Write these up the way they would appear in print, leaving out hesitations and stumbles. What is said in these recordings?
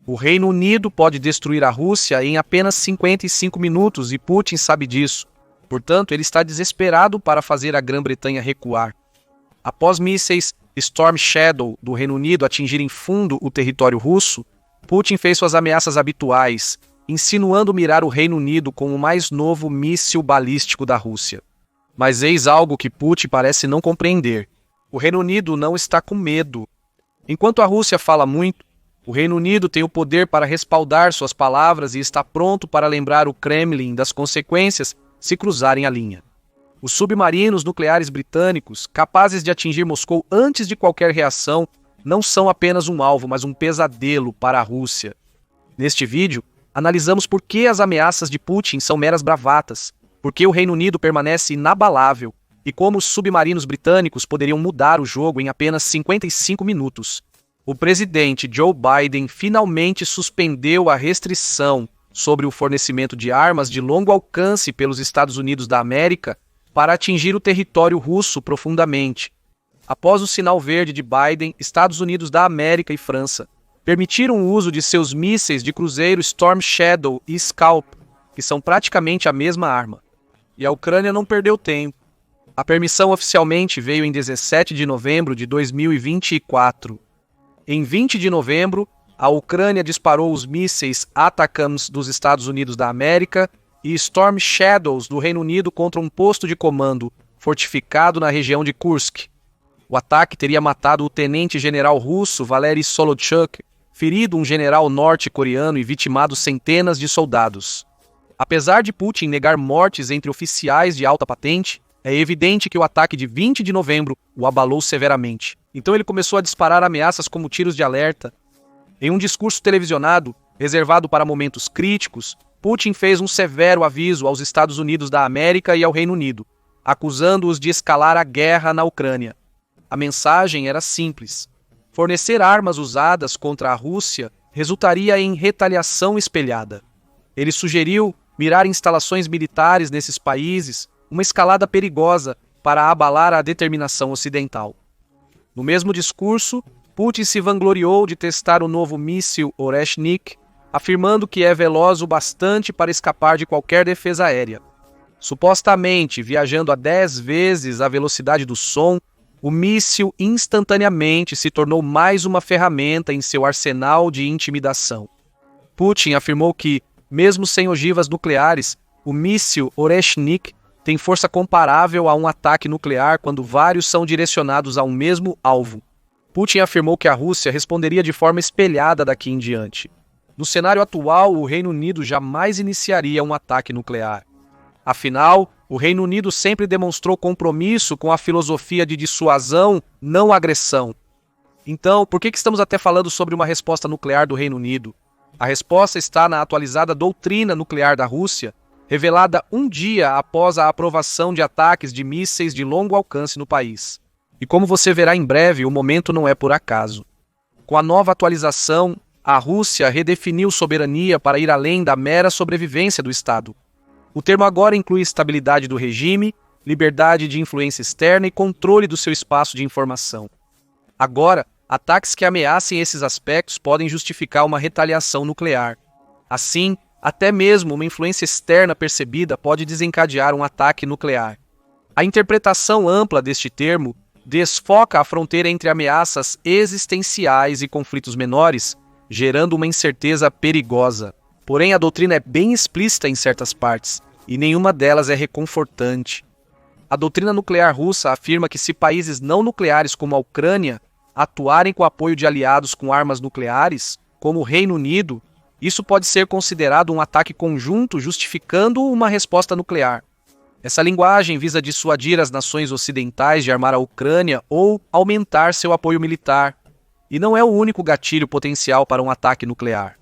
O Reino Unido pode destruir a Rússia em apenas 55 minutos e Putin sabe disso. Portanto, ele está desesperado para fazer a Grã-Bretanha recuar. Após mísseis Storm Shadow do Reino Unido atingirem fundo o território russo, Putin fez suas ameaças habituais, insinuando mirar o Reino Unido com o mais novo míssil balístico da Rússia. Mas eis algo que Putin parece não compreender. O Reino Unido não está com medo. Enquanto a Rússia fala muito, o Reino Unido tem o poder para respaldar suas palavras e está pronto para lembrar o Kremlin das consequências se cruzarem a linha. Os submarinos nucleares britânicos, capazes de atingir Moscou antes de qualquer reação, não são apenas um alvo, mas um pesadelo para a Rússia. Neste vídeo, analisamos por que as ameaças de Putin são meras bravatas, por que o Reino Unido permanece inabalável e como os submarinos britânicos poderiam mudar o jogo em apenas 55 minutos. O presidente Joe Biden finalmente suspendeu a restrição sobre o fornecimento de armas de longo alcance pelos Estados Unidos da América para atingir o território russo profundamente. Após o sinal verde de Biden, Estados Unidos da América e França permitiram o uso de seus mísseis de cruzeiro Storm Shadow e Scalp, que são praticamente a mesma arma. E a Ucrânia não perdeu tempo. A permissão oficialmente veio em 17 de novembro de 2024. Em 20 de novembro, a Ucrânia disparou os mísseis ATACMS dos Estados Unidos da América e Storm Shadows do Reino Unido contra um posto de comando fortificado na região de Kursk. O ataque teria matado o tenente-general russo Valery Solochuk, ferido um general norte-coreano e vitimado centenas de soldados. Apesar de Putin negar mortes entre oficiais de alta patente, é evidente que o ataque de 20 de novembro o abalou severamente. Então ele começou a disparar ameaças como tiros de alerta. Em um discurso televisionado, reservado para momentos críticos, Putin fez um severo aviso aos Estados Unidos da América e ao Reino Unido, acusando-os de escalar a guerra na Ucrânia. A mensagem era simples. Fornecer armas usadas contra a Rússia resultaria em retaliação espelhada. Ele sugeriu mirar instalações militares nesses países, uma escalada perigosa para abalar a determinação ocidental. No mesmo discurso, Putin se vangloriou de testar o novo míssil Oreshnik, afirmando que é veloz o bastante para escapar de qualquer defesa aérea. Supostamente viajando a 10 vezes a velocidade do som, o míssil instantaneamente se tornou mais uma ferramenta em seu arsenal de intimidação. Putin afirmou que, mesmo sem ogivas nucleares, o míssil Oreshnik tem força comparável a um ataque nuclear quando vários são direcionados a um mesmo alvo. Putin afirmou que a Rússia responderia de forma espelhada daqui em diante. No cenário atual, o Reino Unido jamais iniciaria um ataque nuclear. Afinal, o Reino Unido sempre demonstrou compromisso com a filosofia de dissuasão, não agressão. Então, por que estamos até falando sobre uma resposta nuclear do Reino Unido? A resposta está na atualizada doutrina nuclear da Rússia, revelada um dia após a aprovação de ataques de mísseis de longo alcance no país. E como você verá em breve, o momento não é por acaso. Com a nova atualização, a Rússia redefiniu soberania para ir além da mera sobrevivência do Estado. O termo agora inclui estabilidade do regime, liberdade de influência externa e controle do seu espaço de informação. Agora, ataques que ameacem esses aspectos podem justificar uma retaliação nuclear. Assim, até mesmo uma influência externa percebida pode desencadear um ataque nuclear. A interpretação ampla deste termo desfoca a fronteira entre ameaças existenciais e conflitos menores, gerando uma incerteza perigosa. Porém, a doutrina é bem explícita em certas partes, e nenhuma delas é reconfortante. A doutrina nuclear russa afirma que se países não nucleares como a Ucrânia atuarem com apoio de aliados com armas nucleares, como o Reino Unido, isso pode ser considerado um ataque conjunto justificando uma resposta nuclear. Essa linguagem visa dissuadir as nações ocidentais de armar a Ucrânia ou aumentar seu apoio militar, e não é o único gatilho potencial para um ataque nuclear.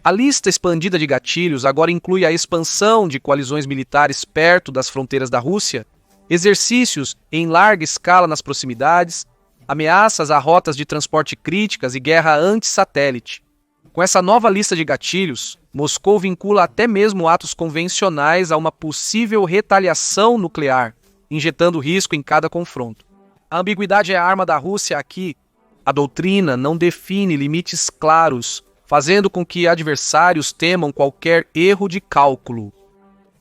A lista expandida de gatilhos agora inclui a expansão de coalizões militares perto das fronteiras da Rússia, exercícios em larga escala nas proximidades, ameaças a rotas de transporte críticas e guerra anti-satélite. Com essa nova lista de gatilhos, Moscou vincula até mesmo atos convencionais a uma possível retaliação nuclear, injetando risco em cada confronto. A ambiguidade é a arma da Rússia aqui. A doutrina não define limites claros, fazendo com que adversários temam qualquer erro de cálculo.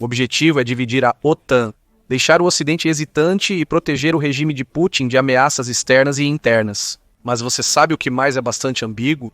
O objetivo é dividir a OTAN, deixar o Ocidente hesitante e proteger o regime de Putin de ameaças externas e internas. Mas você sabe o que mais é bastante ambíguo?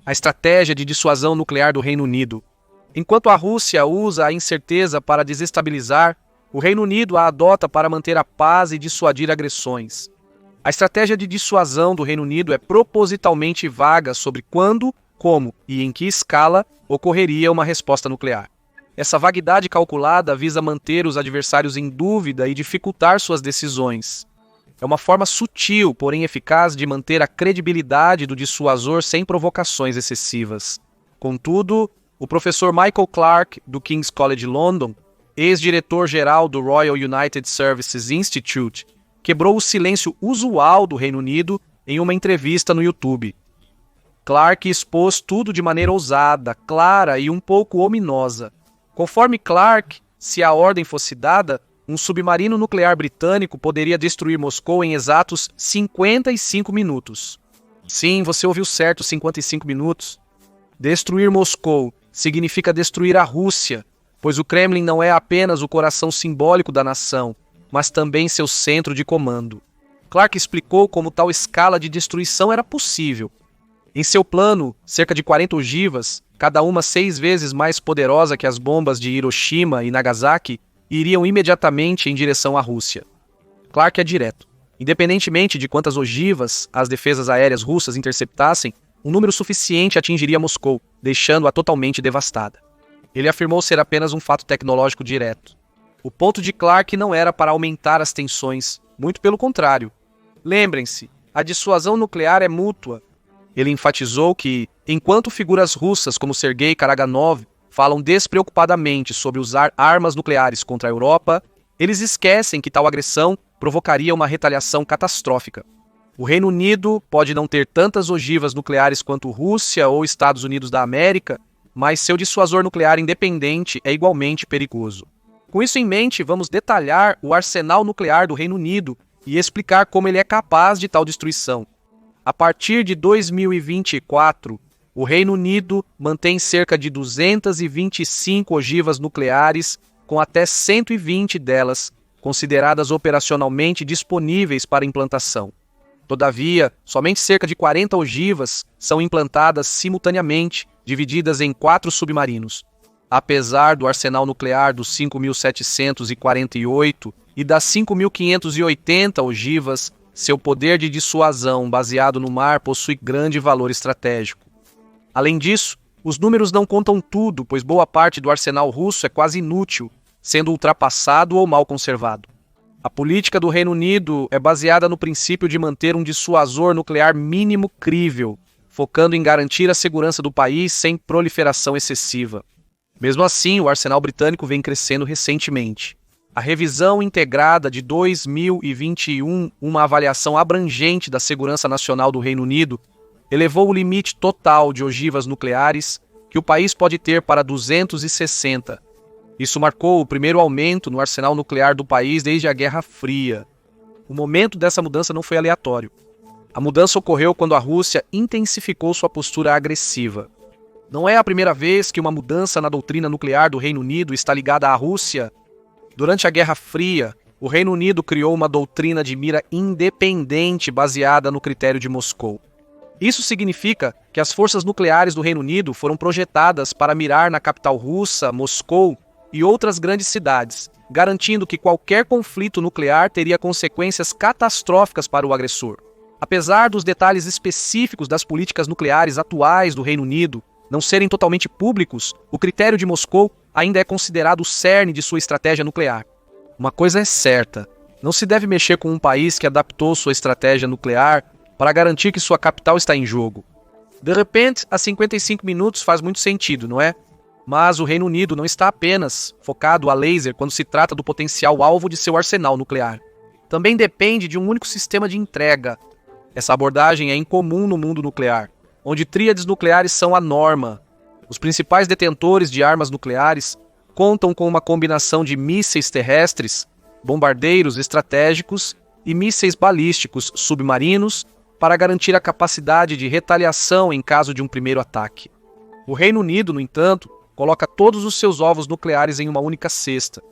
A estratégia de dissuasão nuclear do Reino Unido. Enquanto a Rússia usa a incerteza para desestabilizar, o Reino Unido a adota para manter a paz e dissuadir agressões. A estratégia de dissuasão do Reino Unido é propositalmente vaga sobre quando, como e em que escala ocorreria uma resposta nuclear. Essa vaguidade calculada visa manter os adversários em dúvida e dificultar suas decisões. É uma forma sutil, porém eficaz, de manter a credibilidade do dissuasor sem provocações excessivas. Contudo, o professor Michael Clarke, do King's College London, ex-diretor-geral do Royal United Services Institute, quebrou o silêncio usual do Reino Unido em uma entrevista no YouTube. Clarke expôs tudo de maneira ousada, clara e um pouco ominosa. Conforme Clarke, se a ordem fosse dada, um submarino nuclear britânico poderia destruir Moscou em exatos 55 minutos. Sim, você ouviu certo, 55 minutos. Destruir Moscou significa destruir a Rússia, pois o Kremlin não é apenas o coração simbólico da nação, mas também seu centro de comando. Clarke explicou como tal escala de destruição era possível. Em seu plano, cerca de 40 ogivas, cada uma 6 vezes mais poderosa que as bombas de Hiroshima e Nagasaki, iriam imediatamente em direção à Rússia. Clarke é direto. Independentemente de quantas ogivas as defesas aéreas russas interceptassem, um número suficiente atingiria Moscou, deixando-a totalmente devastada. Ele afirmou ser apenas um fato tecnológico direto. O ponto de Clarke não era para aumentar as tensões, muito pelo contrário. Lembrem-se, a dissuasão nuclear é mútua. Ele enfatizou que, enquanto figuras russas como Sergei Karaganov falam despreocupadamente sobre usar armas nucleares contra a Europa, eles esquecem que tal agressão provocaria uma retaliação catastrófica. O Reino Unido pode não ter tantas ogivas nucleares quanto Rússia ou Estados Unidos da América, mas seu dissuasor nuclear independente é igualmente perigoso. Com isso em mente, vamos detalhar o arsenal nuclear do Reino Unido e explicar como ele é capaz de tal destruição. A partir de 2024, o Reino Unido mantém cerca de 225 ogivas nucleares, com até 120 delas consideradas operacionalmente disponíveis para implantação. Todavia, somente cerca de 40 ogivas são implantadas simultaneamente, divididas em 4 submarinos. Apesar do arsenal nuclear dos 5.748 e das 5.580 ogivas, seu poder de dissuasão baseado no mar possui grande valor estratégico. Além disso, os números não contam tudo, pois boa parte do arsenal russo é quase inútil, sendo ultrapassado ou mal conservado. A política do Reino Unido é baseada no princípio de manter um dissuasor nuclear mínimo crível, focando em garantir a segurança do país sem proliferação excessiva. Mesmo assim, o arsenal britânico vem crescendo recentemente. A revisão integrada de 2021, uma avaliação abrangente da segurança nacional do Reino Unido, elevou o limite total de ogivas nucleares que o país pode ter para 260. Isso marcou o primeiro aumento no arsenal nuclear do país desde a Guerra Fria. O momento dessa mudança não foi aleatório. A mudança ocorreu quando a Rússia intensificou sua postura agressiva. Não é a primeira vez que uma mudança na doutrina nuclear do Reino Unido está ligada à Rússia. Durante a Guerra Fria, o Reino Unido criou uma doutrina de mira independente baseada no critério de Moscou. Isso significa que as forças nucleares do Reino Unido foram projetadas para mirar na capital russa, Moscou, e outras grandes cidades, garantindo que qualquer conflito nuclear teria consequências catastróficas para o agressor. Apesar dos detalhes específicos das políticas nucleares atuais do Reino Unido não serem totalmente públicos, o critério de Moscou ainda é considerado o cerne de sua estratégia nuclear. Uma coisa é certa, não se deve mexer com um país que adaptou sua estratégia nuclear para garantir que sua capital está em jogo. De repente, a 55 minutos faz muito sentido, não é? Mas o Reino Unido não está apenas focado a laser quando se trata do potencial alvo de seu arsenal nuclear. Também depende de um único sistema de entrega. Essa abordagem é incomum no mundo nuclear, onde tríades nucleares são a norma. Os principais detentores de armas nucleares contam com uma combinação de mísseis terrestres, bombardeiros estratégicos e mísseis balísticos submarinos para garantir a capacidade de retaliação em caso de um primeiro ataque. O Reino Unido, no entanto, coloca todos os seus ovos nucleares em uma única cesta.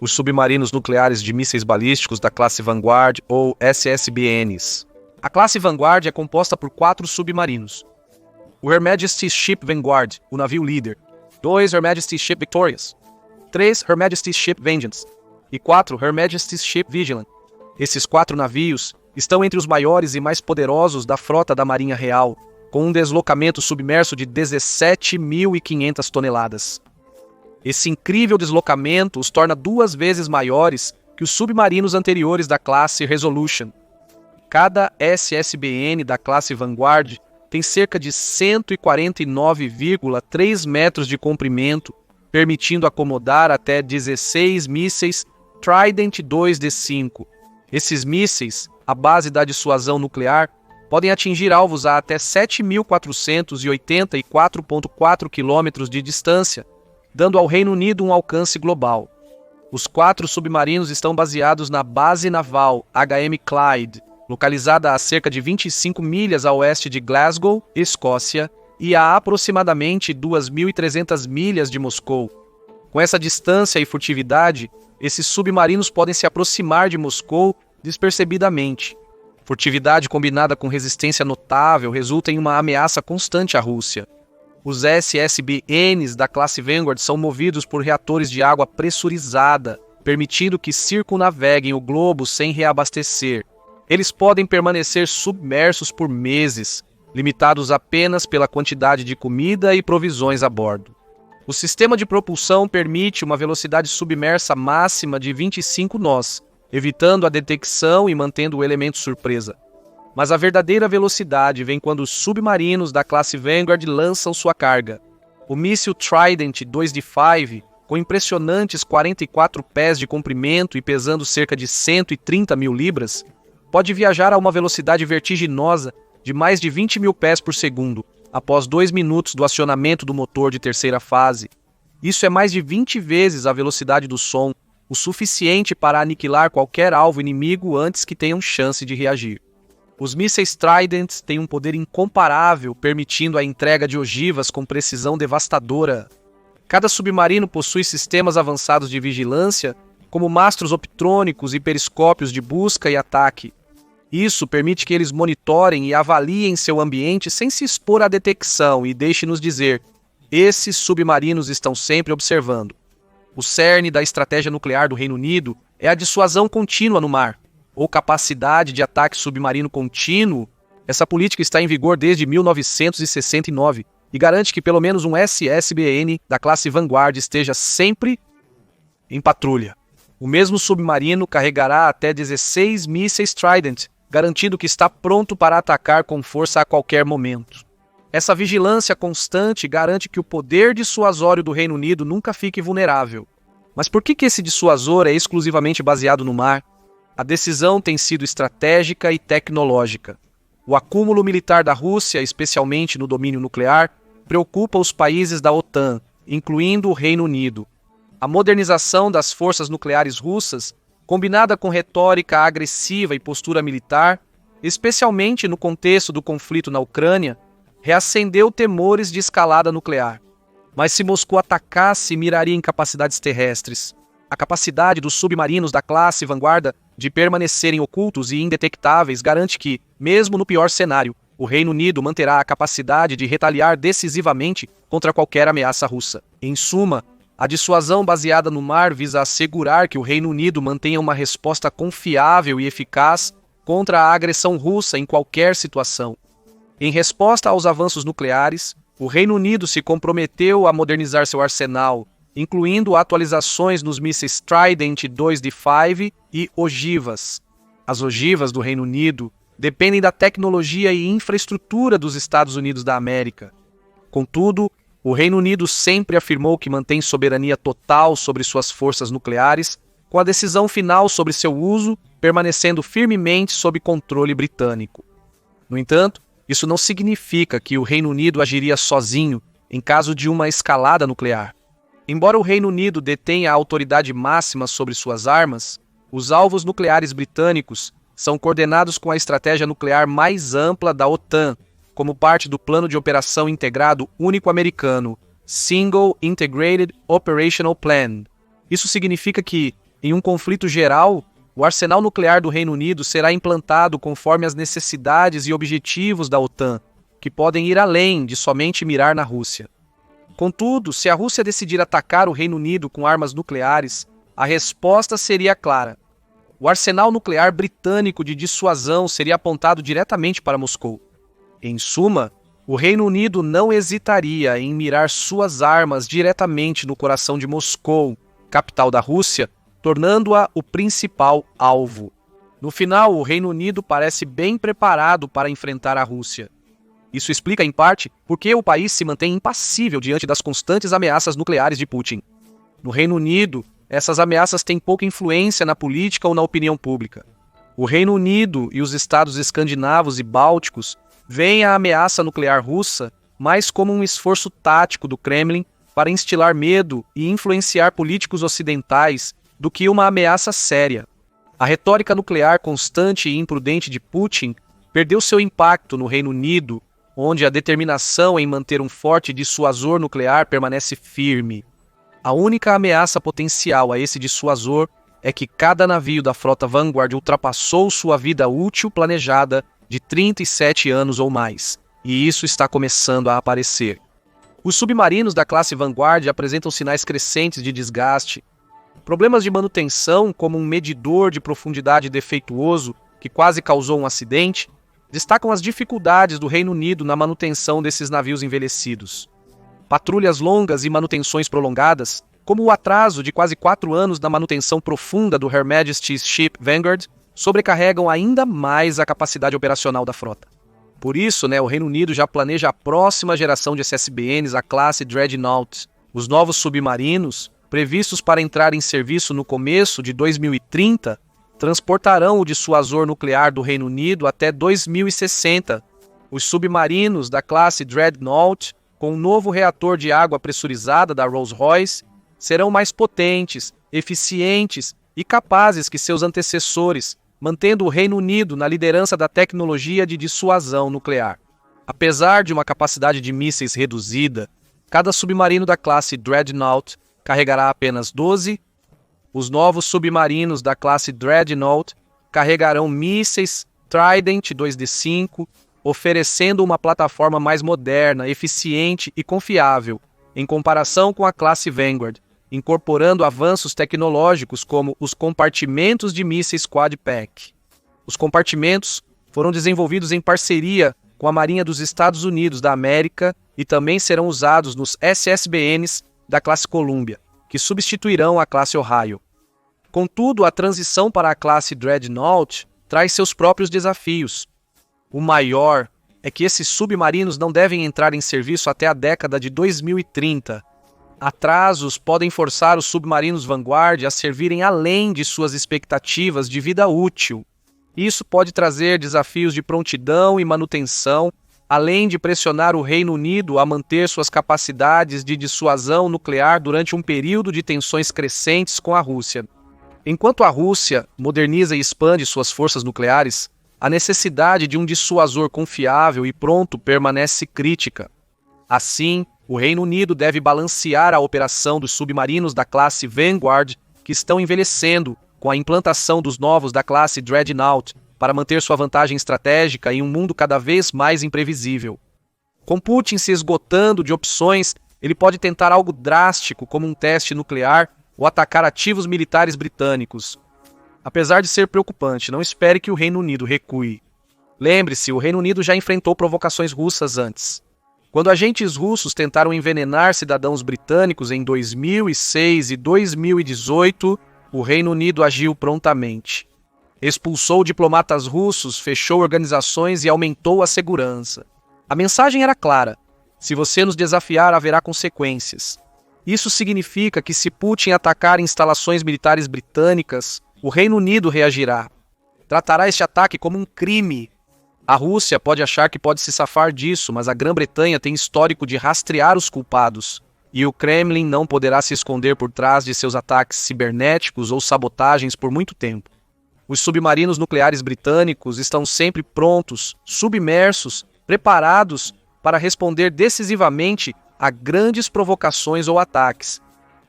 Os submarinos nucleares de mísseis balísticos da classe Vanguard, ou SSBNs. A classe Vanguard é composta por 4 submarinos. O Her Majesty's Ship Vanguard, o navio líder. 2 Her Majesty's Ship Victorious. 3 Her Majesty's Ship Vengeance. E 4 Her Majesty's Ship Vigilant. Esses 4 navios estão entre os maiores e mais poderosos da frota da Marinha Real, com um deslocamento submerso de 17.500 toneladas. Esse incrível deslocamento os torna 2 vezes maiores que os submarinos anteriores da classe Resolution. Cada SSBN da classe Vanguard tem cerca de 149,3 metros de comprimento, permitindo acomodar até 16 mísseis Trident 2D5. Esses mísseis, à base da dissuasão nuclear, podem atingir alvos a até 7.484,4 km de distância, dando ao Reino Unido um alcance global. Os 4 submarinos estão baseados na Base Naval HM Clyde, localizada a cerca de 25 milhas a oeste de Glasgow, Escócia, e a aproximadamente 2.300 milhas de Moscou. Com essa distância e furtividade, esses submarinos podem se aproximar de Moscou despercebidamente. Furtividade combinada com resistência notável resulta em uma ameaça constante à Rússia. Os SSBNs da classe Vanguard são movidos por reatores de água pressurizada, permitindo que circunnaveguem o globo sem reabastecer. Eles podem permanecer submersos por meses, limitados apenas pela quantidade de comida e provisões a bordo. O sistema de propulsão permite uma velocidade submersa máxima de 25 nós, evitando a detecção e mantendo o elemento surpresa. Mas a verdadeira velocidade vem quando os submarinos da classe Vanguard lançam sua carga. O míssil Trident 2D5, com impressionantes 44 pés de comprimento e pesando cerca de 130 mil libras, pode viajar a uma velocidade vertiginosa de mais de 20 mil pés por segundo, após 2 minutos do acionamento do motor de terceira fase. Isso é mais de 20 vezes a velocidade do som, o suficiente para aniquilar qualquer alvo inimigo antes que tenham chance de reagir. Os mísseis Trident têm um poder incomparável, permitindo a entrega de ogivas com precisão devastadora. Cada submarino possui sistemas avançados de vigilância, como mastros optrônicos e periscópios de busca e ataque. Isso permite que eles monitorem e avaliem seu ambiente sem se expor à detecção e deixe-nos dizer, esses submarinos estão sempre observando. O cerne da estratégia nuclear do Reino Unido é a dissuasão contínua no mar, ou capacidade de ataque submarino contínuo. Essa política está em vigor desde 1969 e garante que pelo menos um SSBN da classe Vanguard esteja sempre em patrulha. O mesmo submarino carregará até 16 mísseis Trident, garantindo que está pronto para atacar com força a qualquer momento. Essa vigilância constante garante que o poder dissuasório do Reino Unido nunca fique vulnerável. Mas por que esse dissuasor é exclusivamente baseado no mar? A decisão tem sido estratégica e tecnológica. O acúmulo militar da Rússia, especialmente no domínio nuclear, preocupa os países da OTAN, incluindo o Reino Unido. A modernização das forças nucleares russas, combinada com retórica agressiva e postura militar, especialmente no contexto do conflito na Ucrânia, reacendeu temores de escalada nuclear. Mas se Moscou atacasse, miraria em capacidades terrestres. A capacidade dos submarinos da classe Vanguarda de permanecerem ocultos e indetectáveis garante que, mesmo no pior cenário, o Reino Unido manterá a capacidade de retaliar decisivamente contra qualquer ameaça russa. Em suma, a dissuasão baseada no mar visa assegurar que o Reino Unido mantenha uma resposta confiável e eficaz contra a agressão russa em qualquer situação. Em resposta aos avanços nucleares, o Reino Unido se comprometeu a modernizar seu arsenal, incluindo atualizações nos mísseis Trident 2D5 e ogivas. As ogivas do Reino Unido dependem da tecnologia e infraestrutura dos Estados Unidos da América. Contudo, o Reino Unido sempre afirmou que mantém soberania total sobre suas forças nucleares, com a decisão final sobre seu uso permanecendo firmemente sob controle britânico. No entanto, isso não significa que o Reino Unido agiria sozinho em caso de uma escalada nuclear. Embora o Reino Unido detenha a autoridade máxima sobre suas armas, os alvos nucleares britânicos são coordenados com a estratégia nuclear mais ampla da OTAN, como parte do Plano de Operação Integrado Único Americano, Single Integrated Operational Plan. Isso significa que, em um conflito geral, o arsenal nuclear do Reino Unido será implantado conforme as necessidades e objetivos da OTAN, que podem ir além de somente mirar na Rússia. Contudo, se a Rússia decidir atacar o Reino Unido com armas nucleares, a resposta seria clara. O arsenal nuclear britânico de dissuasão seria apontado diretamente para Moscou. Em suma, o Reino Unido não hesitaria em mirar suas armas diretamente no coração de Moscou, capital da Rússia, tornando-a o principal alvo. No final, o Reino Unido parece bem preparado para enfrentar a Rússia. Isso explica, em parte, por que o país se mantém impassível diante das constantes ameaças nucleares de Putin. No Reino Unido, essas ameaças têm pouca influência na política ou na opinião pública. O Reino Unido e os estados escandinavos e bálticos veem a ameaça nuclear russa mais como um esforço tático do Kremlin para instilar medo e influenciar políticos ocidentais do que uma ameaça séria. A retórica nuclear constante e imprudente de Putin perdeu seu impacto no Reino Unido, onde a determinação em manter um forte dissuasor nuclear permanece firme. A única ameaça potencial a esse dissuasor é que cada navio da frota Vanguard ultrapassou sua vida útil planejada de 37 anos ou mais, e isso está começando a aparecer. Os submarinos da classe Vanguard apresentam sinais crescentes de desgaste. Problemas de manutenção, como um medidor de profundidade defeituoso que quase causou um acidente, destacam as dificuldades do Reino Unido na manutenção desses navios envelhecidos. Patrulhas longas e manutenções prolongadas, como o atraso de quase 4 anos na manutenção profunda do Her Majesty's Ship Vanguard, sobrecarregam ainda mais a capacidade operacional da frota. Por isso, o Reino Unido já planeja a próxima geração de SSBNs, a classe Dreadnought. Os novos submarinos, previstos para entrar em serviço no começo de 2030, transportarão o dissuasor nuclear do Reino Unido até 2060. Os submarinos da classe Dreadnought, com um novo reator de água pressurizada da Rolls-Royce, serão mais potentes, eficientes e capazes que seus antecessores, mantendo o Reino Unido na liderança da tecnologia de dissuasão nuclear. Apesar de uma capacidade de mísseis reduzida, cada submarino da classe Dreadnought carregará apenas 12. Os novos submarinos da classe Dreadnought carregarão mísseis Trident 2D5, oferecendo uma plataforma mais moderna, eficiente e confiável, em comparação com a classe Vanguard, incorporando avanços tecnológicos como os compartimentos de mísseis Quad-Pack. Os compartimentos foram desenvolvidos em parceria com a Marinha dos Estados Unidos da América e também serão usados nos SSBNs da classe Columbia, que substituirão a classe Ohio. Contudo, a transição para a classe Dreadnought traz seus próprios desafios. O maior é que esses submarinos não devem entrar em serviço até a década de 2030. Atrasos podem forçar os submarinos Vanguard a servirem além de suas expectativas de vida útil. Isso pode trazer desafios de prontidão e manutenção, além de pressionar o Reino Unido a manter suas capacidades de dissuasão nuclear durante um período de tensões crescentes com a Rússia. Enquanto a Rússia moderniza e expande suas forças nucleares, a necessidade de um dissuasor confiável e pronto permanece crítica. Assim, o Reino Unido deve balancear a operação dos submarinos da classe Vanguard, que estão envelhecendo, com a implantação dos novos da classe Dreadnought, para manter sua vantagem estratégica em um mundo cada vez mais imprevisível. Com Putin se esgotando de opções, ele pode tentar algo drástico, como um teste nuclear, ou atacar ativos militares britânicos. Apesar de ser preocupante, não espere que o Reino Unido recue. Lembre-se, o Reino Unido já enfrentou provocações russas antes. Quando agentes russos tentaram envenenar cidadãos britânicos em 2006 e 2018, o Reino Unido agiu prontamente. Expulsou diplomatas russos, fechou organizações e aumentou a segurança. A mensagem era clara: se você nos desafiar, haverá consequências. Isso significa que se Putin atacar instalações militares britânicas, o Reino Unido reagirá. Tratará este ataque como um crime. A Rússia pode achar que pode se safar disso, mas a Grã-Bretanha tem histórico de rastrear os culpados, e o Kremlin não poderá se esconder por trás de seus ataques cibernéticos ou sabotagens por muito tempo. Os submarinos nucleares britânicos estão sempre prontos, submersos preparados para responder decisivamente a grandes provocações ou ataques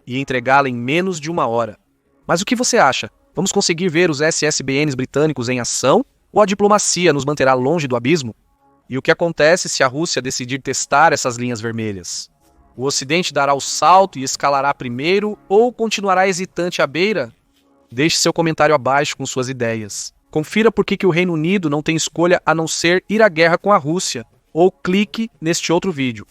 e entregá-la em menos de 1 hora. Mas o que você acha? Vamos conseguir ver os SSBNs britânicos em ação ou a diplomacia nos manterá longe do abismo? E o que acontece se a Rússia decidir testar essas linhas vermelhas? O Ocidente dará o salto e escalará primeiro ou continuará hesitante à beira? Deixe seu comentário abaixo com suas ideias. Confira por que o Reino Unido não tem escolha a não ser ir à guerra com a Rússia, ou clique neste outro vídeo.